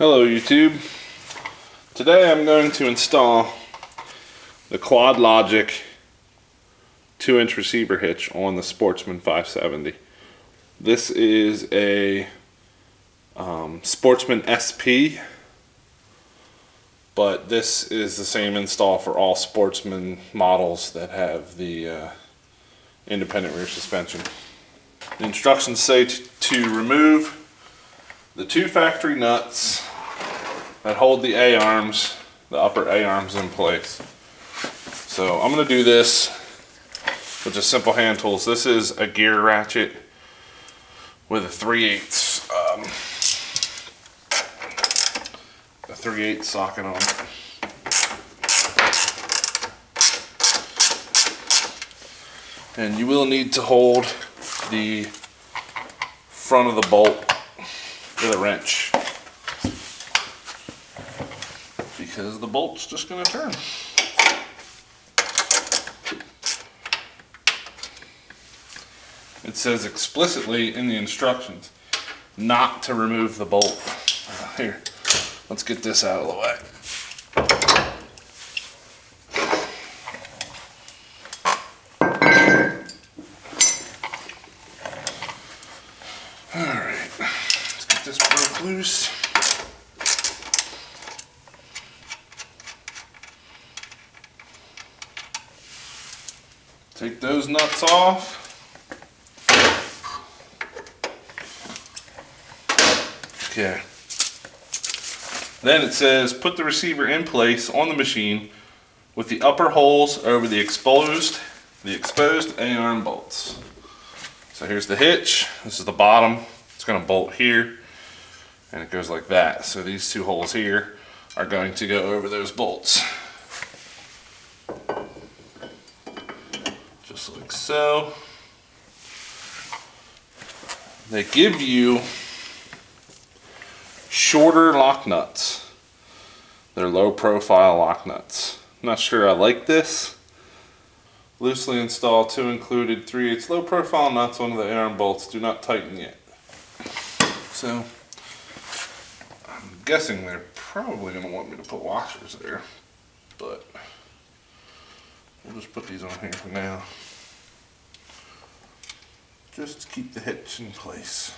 Hello YouTube. Today I'm going to install the Quad Logic 2-inch receiver hitch on the Sportsman 570. This is a Sportsman SP, but this is the same install for all Sportsman models that have the independent rear suspension. The instructions say to remove the two factory nuts that hold the A-arms, the upper A-arms in place. So I'm going to do this with just simple hand tools. This is a gear ratchet with a 3/8 socket on it. And you will need to hold the front of the bolt with a wrench, because the bolt's just going to turn. It says explicitly in the instructions not to remove the bolt. Here, let's get this out of the way. Alright, let's get this broke loose. Take those nuts off. Okay. Then it says put the receiver in place on the machine with the upper holes over the exposed A-arm bolts. So here's the hitch. This is the bottom. It's going to bolt here, and it goes like that. So these two holes here are going to go over those bolts. Just like so. They give you shorter lock nuts. They're low profile lock nuts. I'm not sure I like this. Loosely installed 2 included 3/8 low profile nuts onto the A-arm bolts. Do not tighten yet. So I'm guessing they're probably going to want me to put washers there, but we'll just put these on here for now, just to keep the hitch in place.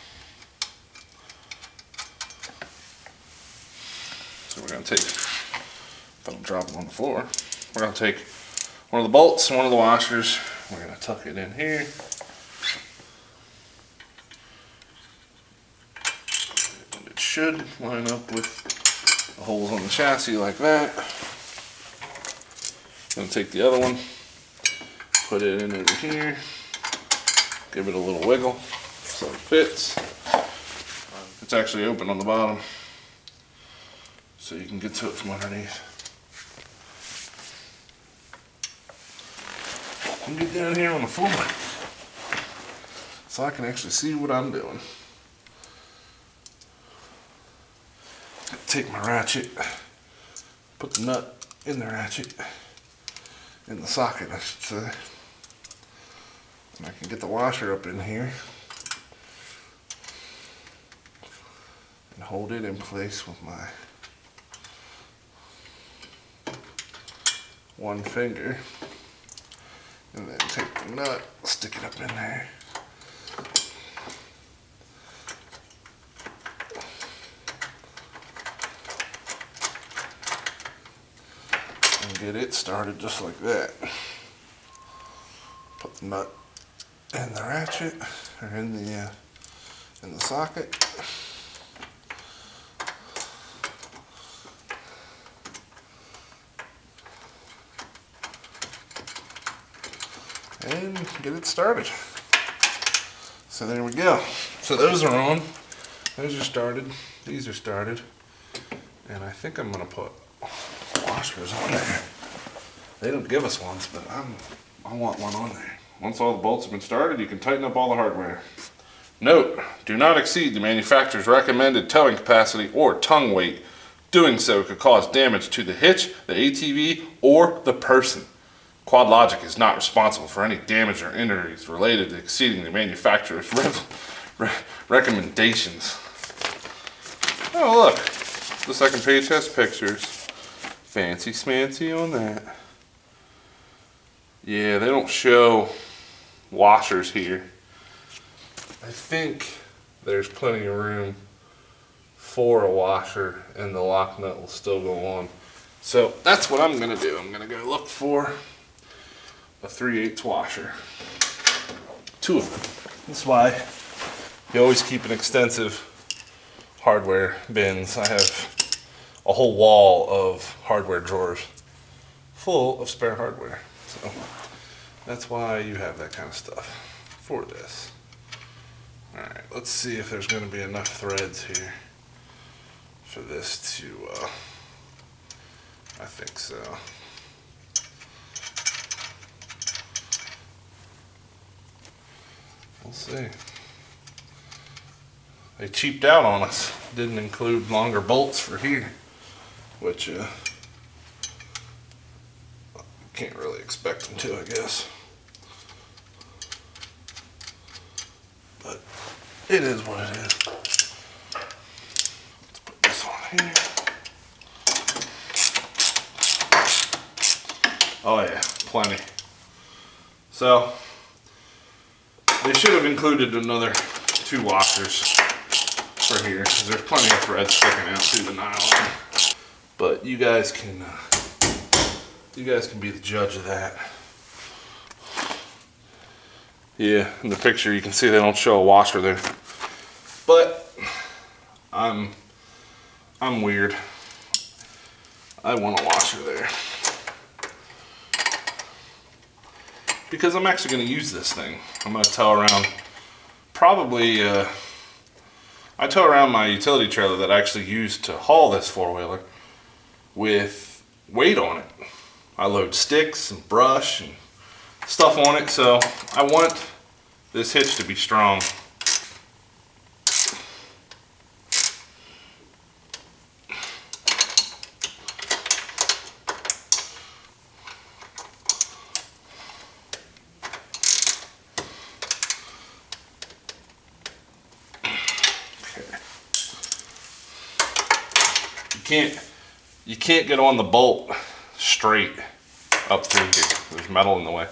So we're going to take, if I don't drop them on the floor, we're going to take one of the bolts and one of the washers. We're going to tuck it in here. And it should line up with the holes on the chassis like that. Going to take the other one, put it in over here, give it a little wiggle so it fits. It's actually open on the bottom, so you can get to it from underneath. And get down here on the floor so I can actually see what I'm doing. Take my ratchet, put the nut in the ratchet, in the socket I should say, and I can get the washer up in here and hold it in place with my one finger, and then take the nut, stick it up in there. And get it started just like that. Put the nut in the ratchet, or in the socket. And get it started. So there we go. So those are on. Those are started. These are started. And I think I'm going to put washers on there. They don't give us ones, but I want one on there. Once all the bolts have been started, you can tighten up all the hardware. Note, do not exceed the manufacturer's recommended towing capacity or tongue weight. Doing so could cause damage to the hitch, the ATV, or the person. Quad Logic is not responsible for any damage or injuries related to exceeding the manufacturer's recommendations. Oh look, The second page has pictures. Fancy smancy on that. Yeah, they don't show washers here. I think there's plenty of room for a washer and the lock nut will still go on. So that's what I'm gonna do. I'm gonna go look for a 3/8 washer. 2 of them. That's why you always keep an extensive hardware bins. I have a whole wall of hardware drawers full of spare hardware. So that's why you have that kind of stuff for this. All right, let's see if there's going to be enough threads here for this to, I think so. We'll see. They cheaped out on us. Didn't include longer bolts for here, which can't really expect them to, I guess. But it is what it is. Let's put this on here. Oh yeah, plenty. So they should have included another 2 washers for here, because there's plenty of thread sticking out through the nylon. But you guys can be the judge of that. Yeah, in the picture you can see they don't show a washer there. But I'm weird. I want a washer there. Because I'm actually going to use this thing. I'm going to tow around, probably, I tow around my utility trailer that I actually use to haul this 4-wheeler with weight on it. I load sticks and brush and stuff on it, so I want this hitch to be strong. You can't get on the bolt straight up through here. There's metal in the way.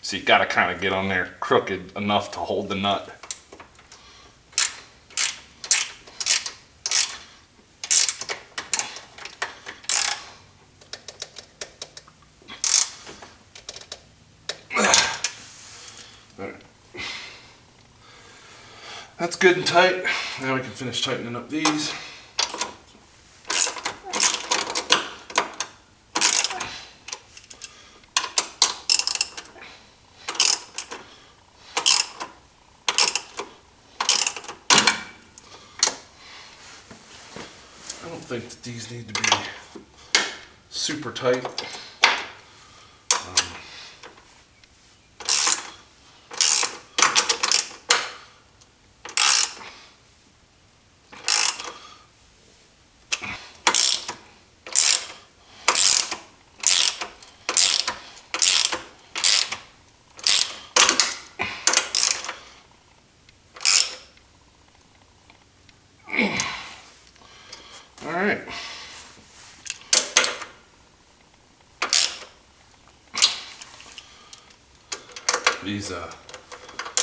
So you gotta kind of get on there crooked enough to hold the nut. All right. That's good and tight. Now we can finish tightening up these. I don't think that these need to be super tight. All right.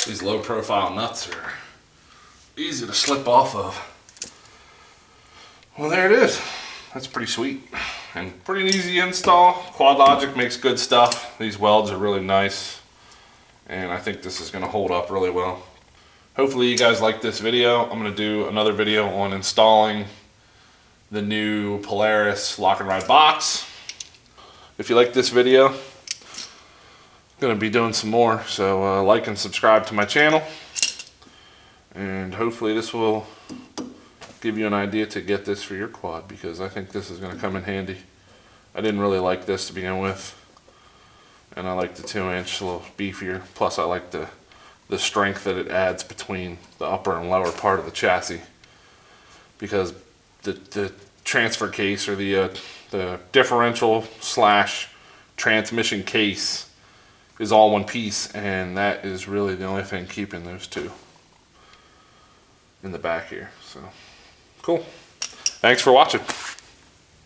These low profile nuts are easy to slip off of. Well, there it is. That's pretty sweet and pretty easy install. QuadLogic makes good stuff. These welds are really nice, and I think this is going to hold up really well. Hopefully you guys like this video. I'm going to do another video on installing the new Polaris lock and ride box. If you like this video, I'm going to be doing some more, so like and subscribe to my channel, and hopefully this will give you an idea to get this for your quad, because I think this is going to come in handy. I didn't really like this to begin with, and I like the 2-inch, a little beefier, plus I like the strength that it adds between the upper and lower part of the chassis, because the transfer case, or the differential slash transmission case, is all one piece, and that is really the only thing keeping those two in the back here. So cool. Thanks for watching.